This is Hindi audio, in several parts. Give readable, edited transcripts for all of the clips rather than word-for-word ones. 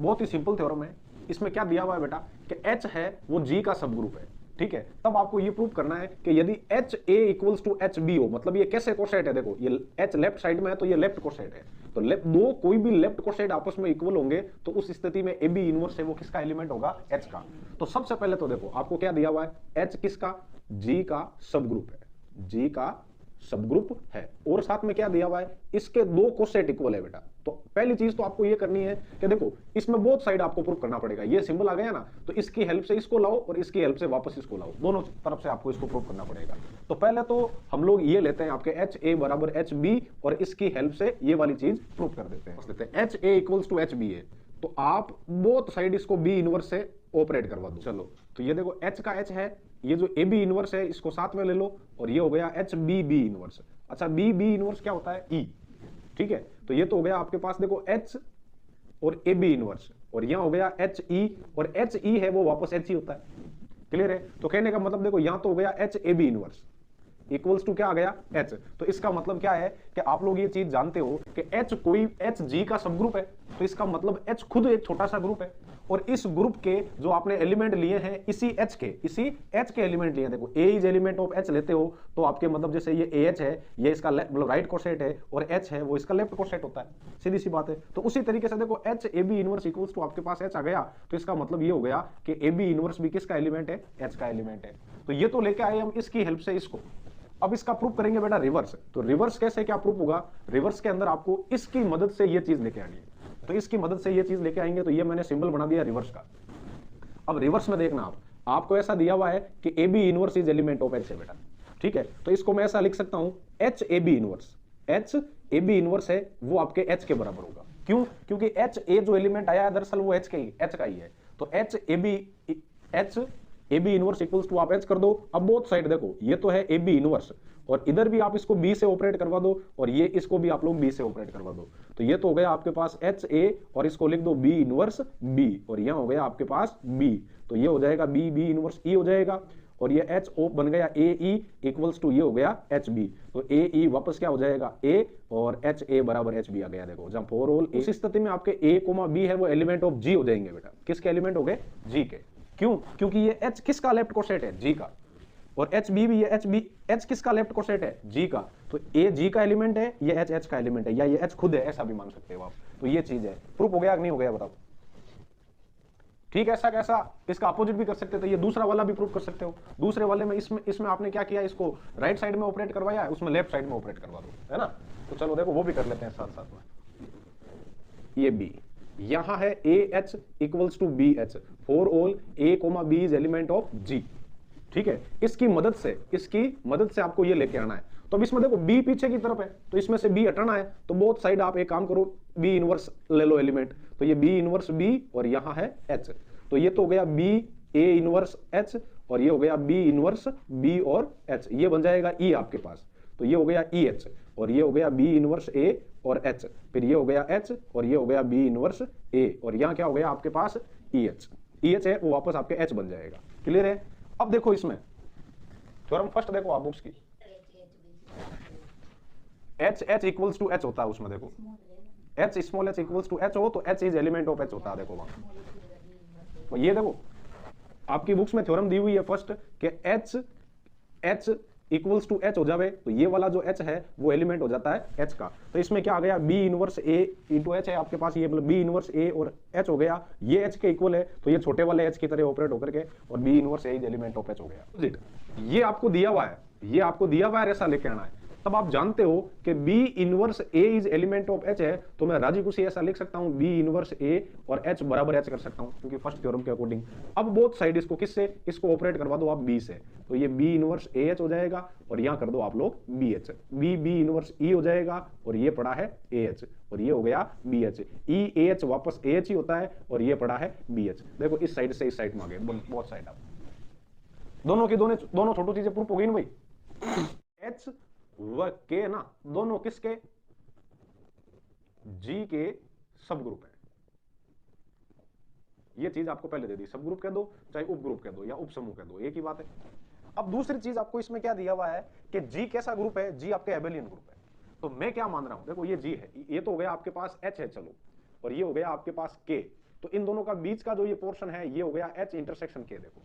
बहुत ही सिंपल थ्योरम है। इसमें क्या दिया हुआ है बेटा कि H है वो G का सब ग्रुप है, ठीक है। तब आपको ये प्रूव करना है कि यदि H A equals to H B हो, मतलब ये कैसे कोसेट है, देखो ये एच लेफ्ट साइड में है तो ये लेफ्ट कोसेट है, तो दो कोई भी लेफ्ट कोसेट आपस में इक्वल होंगे तो उस स्थिति में ए बी इनवर्स है वो किसका एलिमेंट होगा, एच का। तो सबसे पहले तो देखो आपको क्या दिया हुआ है, एच किसका, जी का सब ग्रुप है, जी का सब ग्रुप है, और साथ में क्या दिया हुआ है, इसके दो कोसेट इक्वल है बेटा। तो पहली चीज तो आपको ये करनी है कि देखो इसमें बोथ साइड आपको प्रूव करना पड़ेगा, ये सिंबल आ गया ना, तो इसकी हेल्प से इसको लाओ और इसकी हेल्प से वापस इसको लाओ, दोनों तरफ से आपको इसको प्रूव करना पड़ेगा। तो पहले तो हम लोग ये लेते हैं आपके एच ए बराबर एच बी और इसकी हेल्प से ये वाली चीज प्रूव कर देते हैं। H A equals to H B है तो आप बोथ साइड इसको बी इनवर्स से ऑपरेट करवा दो। चलो तो ये देखो एच का एच है, ये जो ए बी इनवर्स है इसको साथ में ले लो और ये हो गया एच बी बी इनवर्स। अच्छा बी बी इनवर्स क्या होता है, ई, ठीक है। तो ये तो हो गया आपके पास देखो एच और ए बी इनवर्स, और यहां हो गया एच ई, और एच ई है वो वापस एच ई होता है, क्लियर है। तो कहने का मतलब देखो यहां तो हो गया H A B inverse equals to क्या आ गया, एच। तो इसका मतलब क्या है कि आप लोग ये चीज जानते हो कि एच कोई एच जी का सब ग्रुप है, तो इसका मतलब एच खुद एक छोटा सा ग्रुप है, और इस ग्रुप के जो आपने एलिमेंट लिए हैं इसी एच के एलिमेंट लिए हैं। देखो ए इज एलिमेंट ऑफ एच लेते हो तो आपके मतलब जैसे ये ए एच है, ये इसका मतलब राइट कोसेट है, और एच है वो इसका लेफ्ट कोसेट होता है, सीधी सी बात है। तो उसी तरीके से देखो H A B inverse equals to आपके पास एच आ गया, तो इसका मतलब ये हो गया कि ए बी इनवर्स भी किसका एलिमेंट है, एच का एलिमेंट है। तो ये तो लेके आए हम इसकी हेल्प से इसको। अब इसका प्रूफ करेंगे बेटा रिवर्स। तो रिवर्स कैसे क्या प्रूफ होगा, रिवर्स के अंदर आपको इसकी मदद से ये चीज लेके आनी है, तो इसकी मदद से ये चीज लेके आएंगे। तो ये मैंने सिंबल बना दिया रिवर्स का। अब रिवर्स में देखना आपको ऐसा दिया हुआ है कि A B inverse is element of H है बेटा, ठीक है। तो इसको मैं ऐसा लिख सकता हूं H A B inverse, H A B inverse है वो आपके एच के बराबर होगा। क्यों, क्योंकि एच ए जो एलिमेंट आया है दरअसल वो एच का ही है। तो H A B inverse equals to आप एच कर दो। अब बोथ साइड देखो ये तो है ए बी इनवर्स, और इधर भी आप इसको बी से ऑपरेट करवा दो, और ये इसको भी आप लोग बी से ऑपरेट करवा दो। तो ये तो हो गया आपके पास एच ए, और इसको लिख दो बी इनवर्स बी, और यहां हो गया आपके पास बी, तो ये हो जाएगा बी बी इनवर्स ई हो जाएगा, और ये एच ओ बन गया ए ई इक्वल्स टू ये हो गया एच बी। तो ए ई वापस क्या हो जाएगा ए, और एच ए बराबर एच बी आ गया। देखो जब फॉर ऑल इस स्थिति में आपके ए कोमा बी है वो एलिमेंट ऑफ जी हो जाएंगे बेटा। किसके एलिमेंट हो गए, जी के। क्यों, क्योंकि ये एच किसका लेफ्ट कोसेट है, जी का, और एच बी भी है, एच किसका लेफ्ट कोसेट है, जी का। तो ए जी का एलिमेंट है, ये एच एच का एलिमेंट है, या ये एच खुद है, ऐसा भी मान सकते हो आप। तो ये चीज है, प्रूफ हो गया कि नहीं हो गया बताओ। ठीक है, ऐसा कैसा, इसका अपोजिट भी कर सकते थे, ये दूसरा वाला भी प्रूफ कर सकते हो। दूसरे वाले में इसमें आपने क्या किया, इसको राइट साइड में ऑपरेट करवाया, उसमें लेफ्ट साइड में ऑपरेट करवा दो, है ना। तो चलो देखो वो भी कर लेते हैं साथ साथ में। ये बी यहां है A H equals to B H for all A comma B is element of G, ठीक है। इसकी मदद से आपको ये लेके आना है। तो अब इसमें देखो बी पीछे की तरफ है, तो इसमें से बी हटाना है, तो बोथ साइड आप एक काम करो बी इनवर्स ले लो एलिमेंट। तो ये बी इनवर्स बी, और यहां है एच, तो ये तो हो गया बी ए इनवर्स एच, और ये हो गया बी इनवर्स बी और एच, ये बन जाएगा ई आपके पास। तो ये हो गया ई एच, और ये हो गया बी इनवर्स ए और एच, फिर ये हो गया एच, और ये हो गया बी इनवर्स ए, और यहां क्या हो गया आपके पास ई एच है वो वापस आपके एच बन जाएगा। क्लियर है। अब देखो इसमें थ्योरम फर्स्ट देखो आप बुक्स की, H H equals to H होता है उसमें, देखो H small H equals to H हो तो H is element of H होता है। देखो वहां तो ये देखो आपकी बुक्स में थ्योरम दी हुई है फर्स्ट कि एच इक्वल्स टू एच हो जावे, तो ये वाला जो एच है वो एलिमेंट हो जाता है एच का। तो इसमें क्या आ गया, बी इनवर्स ए इंटू एच है आपके पास, ये मतलब बी इनवर्स ए और एच हो गया, ये एच के इक्वल है, तो ये छोटे वाले एच की तरह ऑपरेट होकर के, और B inverse A is element of H हो गया। ये आपको दिया हुआ है, ऐसा लेके आना है। तब आप जानते हो कि B inverse A is element of H है, तो मैं राजी खुशी ऐसा लिख सकता हूं B इनवर्स A और H बराबर H कर सकता हूं, क्योंकि फर्स्ट थ्योरम के अकॉर्डिंग। अब बोथ साइड इसको किससे, इसको ऑपरेट करवा दो आप B से, तो ये B इनवर्स AH हो जाएगा, और यहां कर दो आप लोग BH, B इनवर्स E हो जाएगा, और ये पड़ा है AH, और ये हो गया BH, E AH वापस AH ही होता है, और ये पड़ा है BH। देखो इस साइड से इस साइड में आ गए, बोथ साइड आप दोनों की दोनों छोटी चीजें प्रूफ हो गई ना भाई। H व के ना दोनों किसके, जी के सब ग्रुप है। ये चीज आपको पहले दे दी, सब ग्रुप कह दो चाहे उप ग्रुप कह दो या उप समूह कह दो, एक ही बात है। अब दूसरी चीज आपको इसमें क्या दिया हुआ है कि जी कैसा ग्रुप है, जी आपके एबेलियन ग्रुप है। तो मैं क्या मान रहा हूं, देखो ये जी है, ये तो हो गया आपके पास एच है, चलो, और ये हो गया आपके पास के, तो इन दोनों का बीच का जो ये पोर्शन है ये हो गया H इंटरसेक्शन K। देखो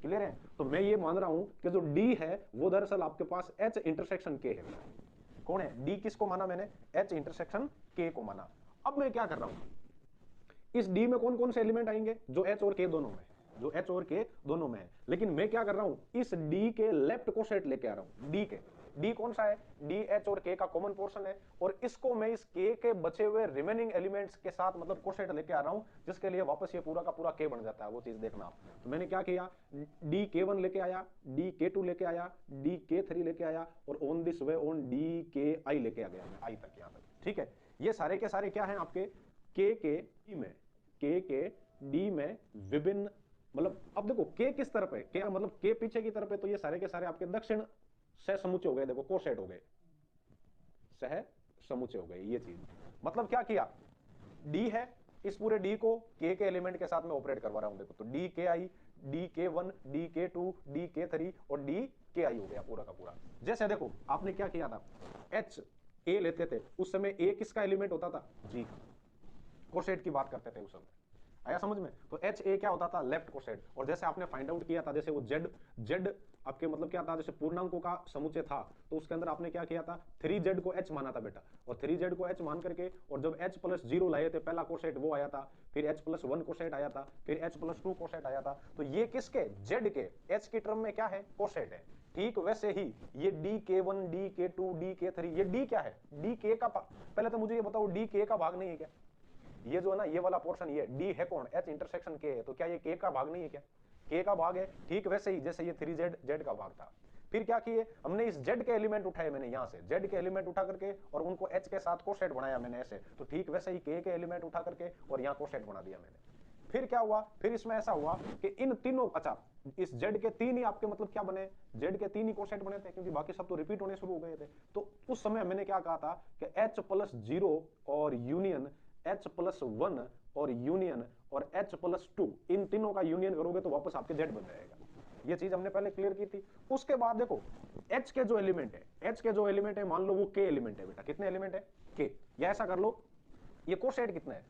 क्लियर है? तो मैं ये मान रहा हूं कि जो D है वो दरअसल आपके पास H इंटरसेक्शन K है। कौन है D? किसको माना मैंने? H इंटरसेक्शन K को माना। अब मैं क्या कर रहा हूं, इस D में कौन कौन से एलिमेंट आएंगे? जो H और K दोनों में, जो H और K दोनों में है। लेकिन मैं क्या कर रहा हूं, इस D के लेफ्ट को सेट लेके आ रहा हूं। D के, D कौन सा है? D H और K का कॉमन पोर्शन है, और इसको मैं इस K के बचे हुए रिमेनिंग एलिमेंट्स के साथ मतलब कोसेट लेके आ रहा हूं, जिसके लिए वापस ये पूरा का पूरा K बन जाता है। वो चीज देखना आप। तो मैंने क्या किया, D K1 लेके आया, D K2 लेके आया, D K3 लेके आया, और on this way on D K I लेके आ गया मैं, I तक, यहां तक। ठीक है? ये सारे के सारे क्या है आपके K के D में, K के D में विभिन्न, मतलब अब देखो K किस तरफ है, K मतलब K पीछे की तरफ है, तो ये सारे के सारे आपके दक्षिण सह समुचे हो गए। देखो कोसेट हो गए, सह समुचे हो गए। ये चीज मतलब क्या किया, D है, इस पूरे D को K के एलिमेंट के साथ में ऑपरेट करवा रहा हूं। देखो तो D Ki, D K1, D K2, D K3 और D Ki हो गया पूरा का पूरा। जैसे देखो आपने क्या किया था, H A लेते थे, उस समय A किसका एलिमेंट होता था? G का। कोसेट की बात करते थे उस समय। आया समझ में? तो एच ए क्या होता था? Left coset. और जैसे आपने फाइंड आउट किया था, जैसे वो जेड आपके मतलब क्या था, जैसे पूर्णांकों का समुच्चय था, तो उसके अंदर आपने क्या किया था, 3z को h माना था बेटा, और 3z को h मान करके, और जब h प्लस 0 लाए थे, पहला कोसेट वो आया था, फिर h प्लस 1 कोसेट आया था, फिर h प्लस 2 कोसेट आया था। तो ये किसके? z के, h की टर्म में क्या है? कोसेट है। ठीक वैसे ही ये DK1, DK2, DK3, ये D क्या है? DK का, पहले तो मुझे ये बताओ, DK का भाग नहीं है क्या? ये जो है ना, ये वाला पोर्शन, ये D है कौन? H इंटरसेक्शन K है, तो क्या ये K का भाग नहीं है क्या? K का भाग है। ठीक वैसे ही जैसे ये 3z Z का भाग था। फिर क्या किए हमने, इस Z के एलिमेंट उठाए मैंने, यहां से Z के एलिमेंट उठा करके और उनको H के साथ कोसेट बनाया मैंने ऐसे। तो ठीक वैसे ही K के एलिमेंट उठा करके और यहां कोसेट बना दिया मैंने। फिर क्या हुआ, फिर इसमें ऐसा हुआ कि इन तीनों, अच्छा इस Z के तीन ही आपके मतलब क्या बने, Z के तीन ही कोसेट बने थे, क्योंकि बाकी सब तो रिपीट होने शुरू हो गए थे। तो उस समय मैंने क्या कहा था कि H प्लस 0 और यूनियन H प्लस 1 और यूनियन और H प्लस 2, इन तीनों का यूनियन करोगे तो वापस आपके Z बन जाएगा। ये चीज हमने पहले क्लियर की थी। उसके बाद देखो H के जो एलिमेंट है, H के जो एलिमेंट है, मान लो वो K एलिमेंट है बेटा। कितने एलिमेंट है? K। या ऐसा कर लो, ये कोसेट कितने हैं?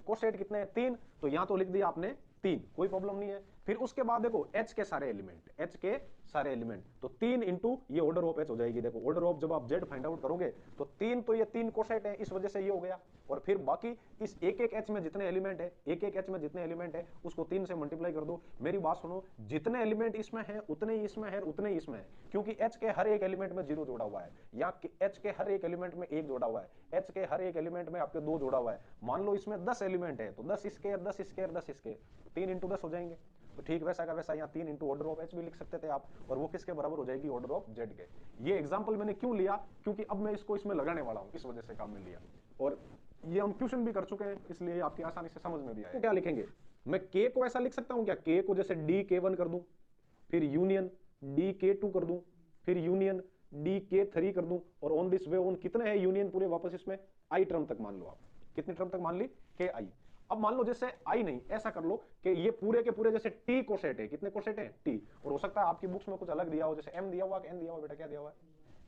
कोसेट कितने हैं? 3। तो यहां तो लिख दिया आपने 3, कोई प्रॉब्लम नहीं है। फिर उसके बाद देखो H के सारे एलिमेंट, H के सारे एलिमेंट, तो 3 इंटू ये ऑर्डर ऑफ H हो जाएगी। देखो ऑर्डर ऑफ जब आप Z फाइंड आउट करोगे तो 3, तो ये 3 कोसेट है, इस वजह से ये हो गया। और फिर बाकी इस एक एक H में जितने एलिमेंट है, एक एक H में जितने एलिमेंट है, उसको 3 से मल्टीप्लाई कर दो। मेरी बात सुनो, जितने एलिमेंट इसमें है उतने ही इसमें है, उतने ही इसमें है, क्योंकि H के हर एक एलिमेंट में 0 जोड़ा हुआ है, या H के हर एक एलिमेंट में 1 जोड़ा हुआ है, H के हर एक एलिमेंट में आपके 2 जोड़ा हुआ है। मान लो इसमें 10 एलिमेंट है, तो 10 स्क्वायर 10 स्क्वायर 10 स्क्वायर, 3 इंटू 10 हो जाएंगे। तो ठीक वैसा का वैसा यहाँ 3 इंटू ऑर्डर ऑफ H भी लिख सकते थे आप, और वो किसके बराबर हो जाएगी? ऑर्डर ऑफ Z के। ये एग्जांपल मैंने क्यों लिया, क्योंकि अब मैं इसको इसमें लगाने वाला हूं, इस वजह से काम में लिया। और ये हम ट्यूशन भी कर चुके हैं, इसलिए आपकी आसानी से समझ में भी आएगा। तो क्या लिखेंगे, मैं K को ऐसा लिख सकता हूं क्या? K को जैसे DK1 कर दूं, फिर यूनियन DK2 कर दूं, फिर यूनियन DK3 कर दूं, और ऑन दिस वे ऑन कितने हैं यूनियन पूरे वापस इसमें? I टर्म तक मान लो आप। कितनी टर्म तक मान ली? KI। अब मान लो जैसे I नहीं, ऐसा कर लो कि ये पूरे के पूरे जैसे T कोसेट है। कितने कोसेट है? T। और हो सकता है आपकी बुक्स में कुछ अलग दिया हो, जैसे M दिया हुआ कि N दिया हुआ? बेटा क्या दिया हुआ है?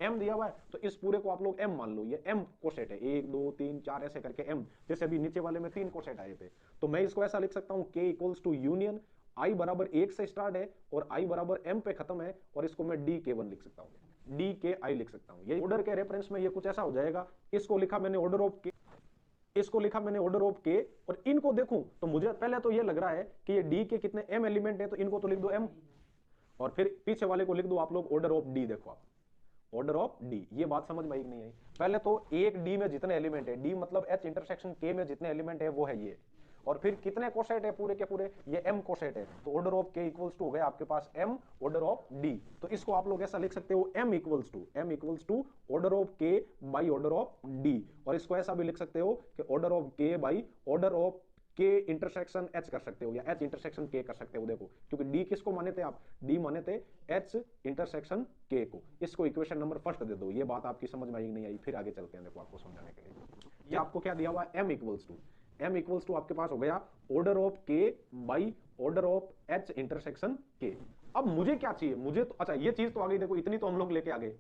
M दिया हुआ है, तो इस पूरे को आप लोग M मान लो। ये M कोसेट है, 1 2 3 4 ऐसे करके M, जैसे अभी नीचे वाले में 3 कोसेट आए थे। तो मैं इसको ऐसा लिख सकता हूं, K equals to union I बराबर 1 से स्टार्ट है और I बराबर M पे खत्म है, और इसको मैं DK1 लिख सकता हूं, DKI लिख सकता हूं। ये ऑर्डर के रेफरेंस में ये कुछ ऐसा हो जाएगा। इसको लिखा मैंने ऑर्डर ऑफ K, इसको लिखा मैंने ऑर्डर ऑफ K, और इनको देखूं तो मुझे पहले तो ये लग रहा है कि ये D के कितने M एलिमेंट है, तो इनको तो लिख दो M, और फिर पीछे वाले को लिख दो आप लोग ऑर्डर ऑफ D। देखो आप ऑर्डर ऑफ D, ये बात समझ में आई नहीं आई? पहले तो एक D में जितने एलिमेंट है, D मतलब H इंटरसेक्शन K में जितने एलिमेंट है वो है ये, और फिर कितने कोसेट है पूरे के पूरे? ये M कोसेट है। तो order of K equals to हो गया आपके पास M ऑर्डर ऑफ D। तो इसको आप लोग ऐसा लिख सकते हो, M equals to order of K by order of D। और इसको ऐसा भी लिख सकते हो कि order of K by order of K intersection H कर सकते हो, या H इंटरसेक्शन K कर सकते हो। देखो क्योंकि D किसको माने थे आप? D माने थे H इंटरसेक्शन K को। इसको इक्वेशन नंबर फर्स्ट दे दो। ये बात आपकी समझ में आई नहीं आई? फिर आगे चलते हैं, देखो आपको समझाने के लिए। ये आपको क्या दिया हुआ? M इक्वल्स टू आपके पास हो गया order of K by order of H intersection K। अब मुझे क्या चाहिए? मुझे तो अच्छा ये चीज तो आ गई, देखो इतनी तो हम लोग लेके आ गए।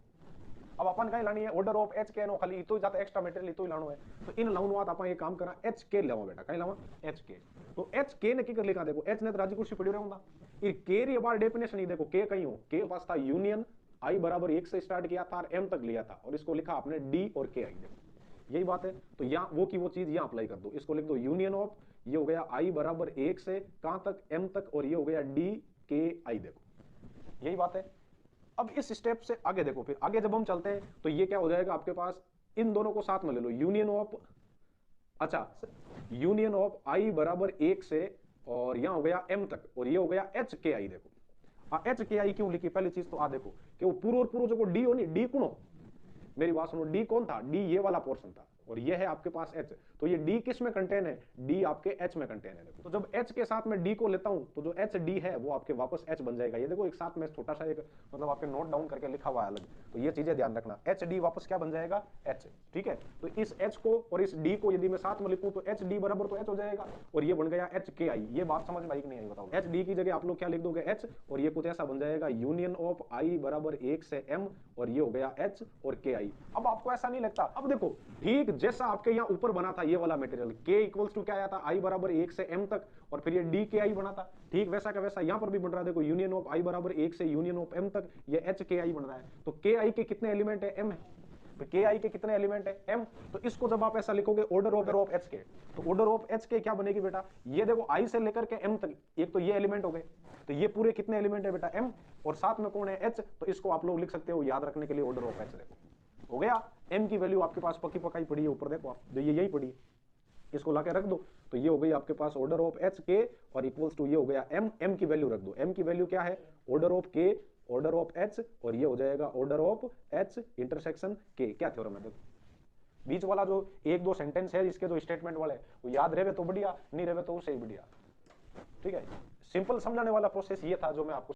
अब अपन कहीं लानी है ऑर्डर ऑफ एच के नो खाली इतो जाता एक्स्ट्रा मटेरियल इतो लानो है तो इन लाउन बात अपन ये काम करा एच के लेवा बेटा कहीं लावा एच के तो एच के ने की कर लिखा देखो एच ने तो राजी कुर्सी पड़ी रहूंगा ये के री बार डेफिनेशन ही देखो के कहीं हो के पास था यूनियन आई बराबर 1 से स्टार्ट किया था और एम तक लिया था और इसको लिखा आपने डी और के आई देखो यही बात है तो यहां वो की वो चीज यहां अप्लाई कर दो इसको लिख दो यूनियन ऑफ ये हो गया आई बराबर 1 से कहां तक एम तक और ये हो गया डी के आई देखो यही बात है। अब इस स्टेप से आगे देखो फिर आगे जब हम चलते हैं तो ये क्या हो जाएगा आपके पास इन दोनों को साथ में ले लो यूनियन ऑफ अच्छा यूनियन ऑफ आई बराबर 1 से और यहां हो गया एम तक और ये हो गया एच के आई देखो एच के आई क्यों लिखी पहली चीज तो आ देखो कि वो पूरा और पूरा जो डी हो नहीं डी कौन हो मेरी बात सुनो डी कौन था डी ये वाला पोर्शन था और ये है आपके पास एच तो ये डी किस में कंटेन है डी आपके एच में कंटेन है देखो तो जब एच के साथ में डी को लेता हूं तो जो एच डी है वो आपके वापस एच बन जाएगा ये देखो एक साथ में छोटा सा एक मतलब आपके नोट डाउन करके लिखा हुआ है अलग तो ये चीजें ध्यान रखना एच डी वापस क्या बन जाएगा एच ठीक है तो इस एच को और इस डी को यदि मैं साथ में लिखूं तो एच डी बराबर तो एच हो जाएगा और ये बन गया एच के आई ये बात समझ में आई कि नहीं आई बताओ एच डी की जगह आप लोग क्या लिख दोगे एच और ये कुछ ऐसा बन जाएगा यूनियन ऑफ आई बराबर 1 से एम और ये हो गया एच और के आई। अब आपको ऐसा नहीं लगता अब देखो ठीक जैसा आपके यहाँ ऊपर बना था ये वाला मटेरियल के इक्वल्स टू क्या आया था आई बराबर 1 से एम तक और फिर ये डी के आई बना था ठीक वैसा का वैसा यहां पर भी बन रहा है देखो यूनियन ऑफ आई बराबर 1 से यूनियन ऑफ एम तक ये एच के आई बन रहा है तो के आई के कितने एलिमेंट है एम है तो के आई के कितने एलिमेंट है एम तो इसको जब आप ऐसा लिखोगे ऑर्डर ऑफ एच के तो ऑर्डर ऑफ एच के क्या बनेगी बेटा ये देखो आई से लेकर के एम तक एक तो ये एलिमेंट हो गए तो ये पूरे कितने एलिमेंट है बेटा एम और साथ में कौन है एच तो इसको आप लोग लिख सकते हो याद रखने के लिए ऑर्डर ऑफ एच देखो हो गया एम की वैल्यू आपके पास पक्की पकाई पड़ी है ऊपर देखो आप जो ये यही पड़ी इसको लाके रख दो तो ये हो गई आपके पास ऑर्डर ऑफ एच के और इक्वल्स टू ये हो गया एम एम की वैल्यू रख दो एम की वैल्यू क्या है ऑर्डर ऑफ के ऑर्डर ऑफ एच और ये हो जाएगा ऑर्डर ऑफ एच इंटरसेक्शन के क्या थ्योरम है देखो बीच वाला जो एक दो सेंटेंस है इसके जो स्टेटमेंट वाले वो याद रहे तो बढ़िया नहीं रहे तो उससे ही बढ़िया ठीक है सिंपल समझाने वाला प्रोसेस ये था जो मैं आपको